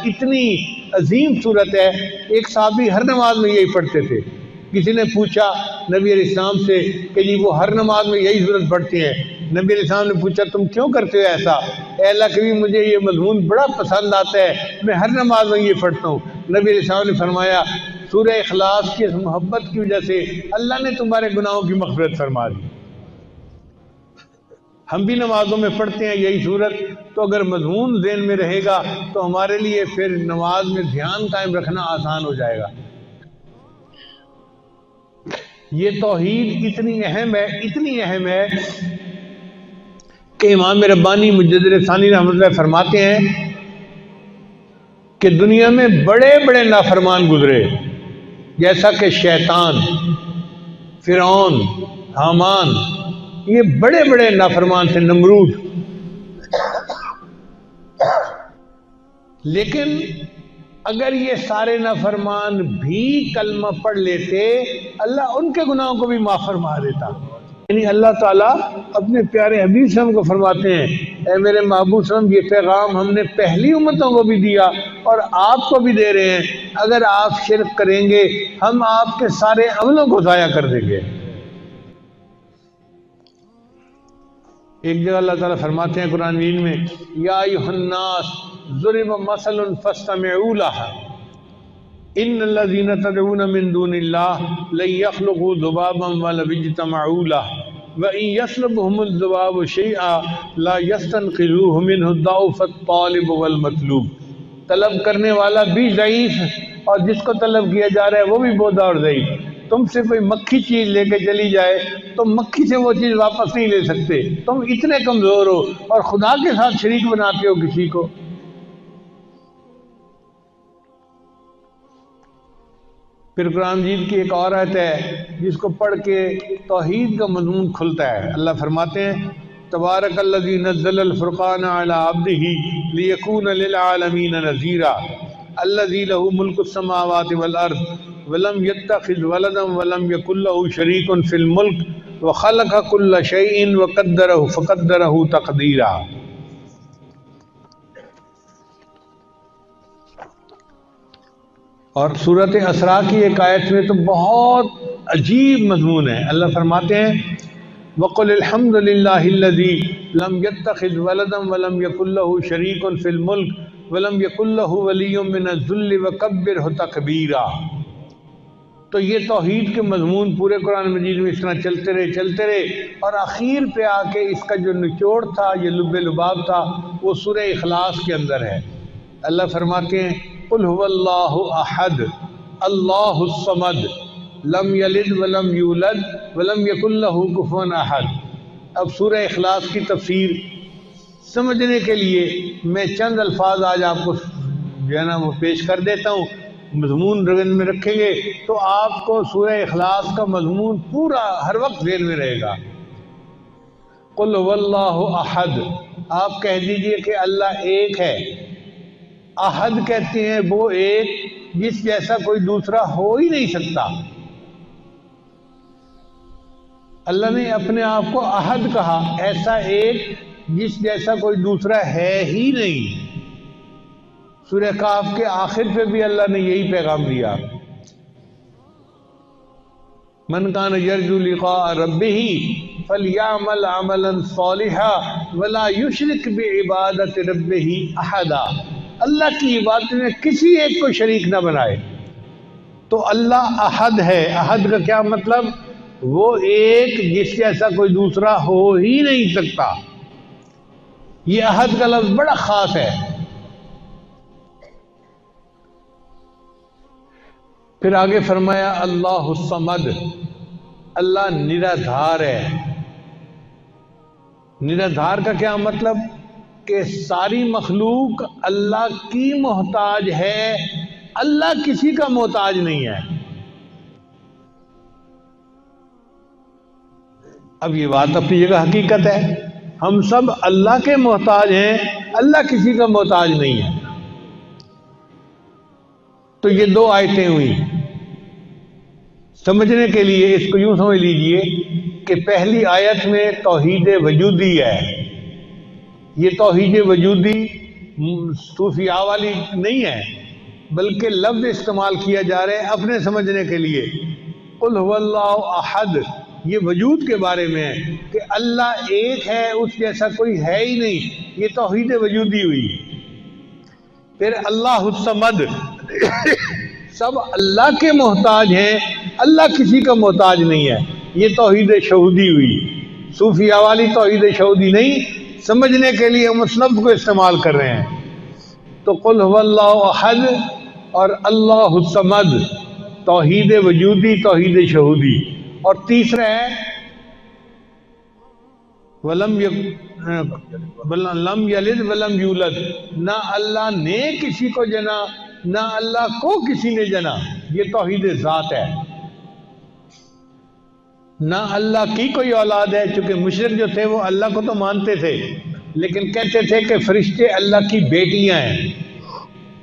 اتنی عظیم صورت ہے. ایک صحابی ہر نماز میں یہی پڑھتے تھے. کسی نے پوچھا نبی علیہ السلام سے کہ جی وہ ہر نماز میں یہی صورت پڑھتی ہیں. نبی علیہ السلام نے پوچھا تم کیوں کرتے ہو ایسا؟ اے اللہ کے نبی مجھے یہ مضمون بڑا پسند آتا ہے, میں ہر نماز میں یہ پڑھتا ہوں. نبی علیہ السلام نے فرمایا سورہ اخلاص کی محبت کی وجہ سے اللہ نے تمہارے گناہوں کی مغفرت فرما دی. ہم بھی نمازوں میں پڑھتے ہیں یہی صورت, تو اگر مضمون ذہن میں رہے گا تو ہمارے لیے پھر نماز میں دھیان قائم رکھنا آسان ہو جائے گا. یہ توحید اتنی اہم ہے کہ امام ربانی مجدد ثانی رحمۃ اللہ فرماتے ہیں کہ دنیا میں بڑے بڑے نافرمان گزرے, جیسا کہ شیطان, فرعون, حامان, یہ بڑے بڑے نافرمان تھے, نمرود. لیکن اگر یہ سارے نافرمان بھی کلمہ پڑھ لیتے اللہ ان کے گناہوں کو بھی معاف فرما دیتا. یعنی اللہ تعالیٰ اپنے پیارے حبیب صلی اللہ علیہ وسلم کو فرماتے ہیں اے میرے محبوب صلی اللہ علیہ وسلم یہ پیغام ہم نے پہلی امتوں کو بھی دیا اور آپ کو بھی دے رہے ہیں, اگر آپ شرک کریں گے ہم آپ کے سارے عملوں کو ضائع کر دیں گے. ایک جگہ اللہ تعالیٰ فرماتے ہیں قرآن مجید میں یا ایھا الناس ضرب مثل فاستمعوا له ان الذين تدعون من دون الله لن يخلقوا ذبابا ولو اجتمعوا له وان يسلبهم الذباب شيئا لا يستنقذوه منه ضعف الطالب والمطلوب. طلب کرنے والا بھی ضعیف اور جس کو طلب کیا جا رہا ہے وہ بھی بودا اور ضعیف. تم سے کوئی مکھی چیز لے کے چلی جائے تو مکھی سے وہ چیز واپس نہیں لے سکتے, تم اتنے کمزور ہو اور خدا کے ساتھ شریک بناتے ہو کسی کو. پھر قرآن مجید کی ایک اور آیت ہے جس کو پڑھ کے توحید کا مضمون کھلتا ہے. اللہ فرماتے ہیں تبارک الذی نزل الفرقان علی عبدہ لیکون للعالمین نذیرا الذی لہ ملک السماوات والارض ولم يتخذ ولدا ولم يكن له شریک فی الملک وخلق کل شیء وقدرہ فقدرہ تقدیرا. اور سورۃ اسراء کی ایک آیت میں تو بہت عجیب مضمون ہے. اللہ فرماتے ہیں وَقُلِ الْحَمْدُ لِلَّهِ الَّذِي لَمْ يَتَّخِذْ وَلَدًا وَلَمْ يَكُنْ لَهُ شَرِيكٌ فِي الْمُلْكِ وَلَمْ يَكُنْ لَهُ وَلِيٌّ مِّنَ الذُّلِّ وَكَبِّرْهُ تَكْبِيرًا. تو یہ توحید کے مضمون پورے قرآن مجید میں اس طرح چلتے رہے اور اخیر پہ آ کے اس کا جو نچوڑ تھا, یہ لب لباب تھا, وہ سورہ اخلاص کے اندر ہے. اللہ فرماتے ہیں قل هو اللہ احد اللہ الصمد لم یلد ولم یولد ولم یکن لہ کفوا احد. اب سورہ اخلاص کی تفسیر سمجھنے کے لیے میں چند الفاظ آج آپ کو جو ہے نا وہ پیش کر دیتا ہوں. مضمون ذہن میں رکھیں گے تو آپ کو سورہ اخلاص کا مضمون پورا ہر وقت ذہن میں رہے گا. قل هو اللہ احد, آپ کہہ دیجئے کہ اللہ ایک ہے. احد کہتے ہیں وہ ایک جس جیسا کوئی دوسرا ہو ہی نہیں سکتا. اللہ نے اپنے آپ کو احد کہا, ایسا ایک جس جیسا کوئی دوسرا ہے ہی نہیں. سورہ کہف کے آخر پہ بھی اللہ نے یہی پیغام دیا من کان یرجو لقاء ربہ فلیعمل عملا صالحا ولا یشرک بعبادۃ ربہ احدا. اللہ کی عبادت میں کسی ایک کو شریک نہ بنائے. تو اللہ احد ہے. احد کا کیا مطلب؟ وہ ایک جس جیسا کوئی دوسرا ہو ہی نہیں سکتا. یہ احد کا لفظ بڑا خاص ہے. پھر آگے فرمایا اللہ الصمد, اللہ نرادھار ہے. نرادھار کا کیا مطلب؟ کہ ساری مخلوق اللہ کی محتاج ہے, اللہ کسی کا محتاج نہیں ہے. اب یہ بات اپنی جگہ حقیقت ہے, ہم سب اللہ کے محتاج ہیں, اللہ کسی کا محتاج نہیں ہے. تو یہ دو آیتیں ہوئی. سمجھنے کے لیے اس کو یوں سمجھ لیجئے کہ پہلی آیت میں توحید وجودی ہے. یہ توحید وجودی صوفیاء والی نہیں ہے، بلکہ لفظ استعمال کیا جا رہا ہے اپنے سمجھنے کے لیے۔ قل هو اللہ احد، یہ وجود کے بارے میں ہے کہ اللہ ایک ہے، اس جیسا کوئی ہے ہی نہیں، یہ توحید وجودی ہوئی۔ پھر اللہ الصمد، سب اللہ کے محتاج ہیں، اللہ کسی کا محتاج نہیں ہے، یہ توحید شہودی ہوئی۔ صوفیاء والی توحید شہودی نہیں، سمجھنے کے لیے ہم اس لفظ کو استعمال کر رہے ہیں۔ تو قل هو اللہ احد اور اللہ الصمد، توحید وجودی، توحید شہودی۔ اور تیسرا ہے لم یلد ولم یولد، نہ اللہ نے کسی کو جنا، نہ اللہ کو کسی نے جنا، یہ توحید ذات ہے۔ نہ اللہ کی کوئی اولاد ہے، چونکہ مشرک جو تھے وہ اللہ کو تو مانتے تھے لیکن کہتے تھے کہ فرشتے اللہ کی بیٹیاں ہیں۔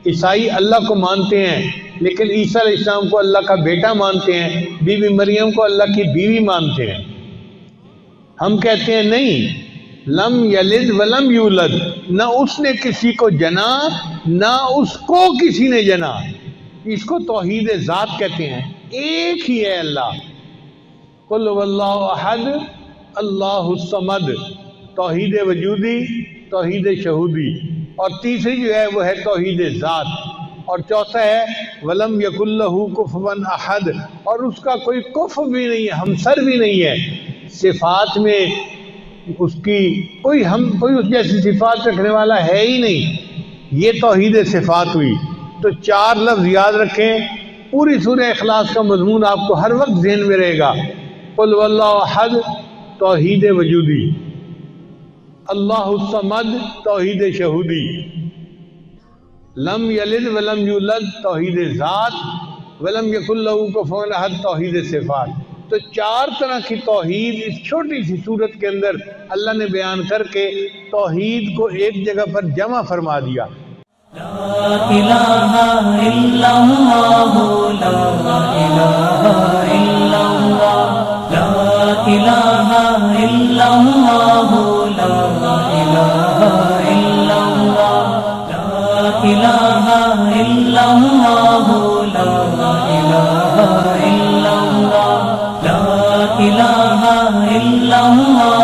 عیسائی اللہ کو مانتے ہیں لیکن عیسیٰ علیہ السلام کو اللہ کا بیٹا مانتے ہیں، بی بی مریم کو اللہ کی بیوی مانتے ہیں۔ ہم کہتے ہیں نہیں، لم یلد ولم یولد، نہ اس نے کسی کو جنا نہ اس کو کسی نے جنا، اس کو توحید ذات کہتے ہیں، ایک ہی ہے اللہ۔ قل هو اللہ احد اللہ الصمد، توحید وجودی، توحید شہودی۔ اور تیسری جو ہے وہ ہے توحید ذات۔ اور چوتھا ہے ولم یکن لہ کفوا احد، اور اس کا کوئی کفو بھی نہیں ہے، ہمسر بھی نہیں ہے، صفات میں اس کی کوئی اس جیسی صفات رکھنے والا ہے ہی نہیں، یہ توحید صفات ہوئی۔ تو چار لفظ یاد رکھیں، پوری سورہ اخلاص کا مضمون آپ کو ہر وقت ذہن میں رہے گا۔ قل واللہ احد، توحید وجودی، اللہ الصمد، توحید شہودی، لم یلد ولم یولد، توحید ذات، ولم یکن لہ کفوا احد، توحید صفات۔ تو چار طرح کی توحید اس چھوٹی سی صورت کے اندر اللہ نے بیان کر کے توحید کو ایک جگہ پر جمع فرما دیا۔ لا الہ الا اللہ، لا الہ الا اللہ، لا الہ الا اللہ، لا الہ الا اللہ، لا الہ الا اللہ، لا الہ الا اللہ، لا الہ الا اللہ۔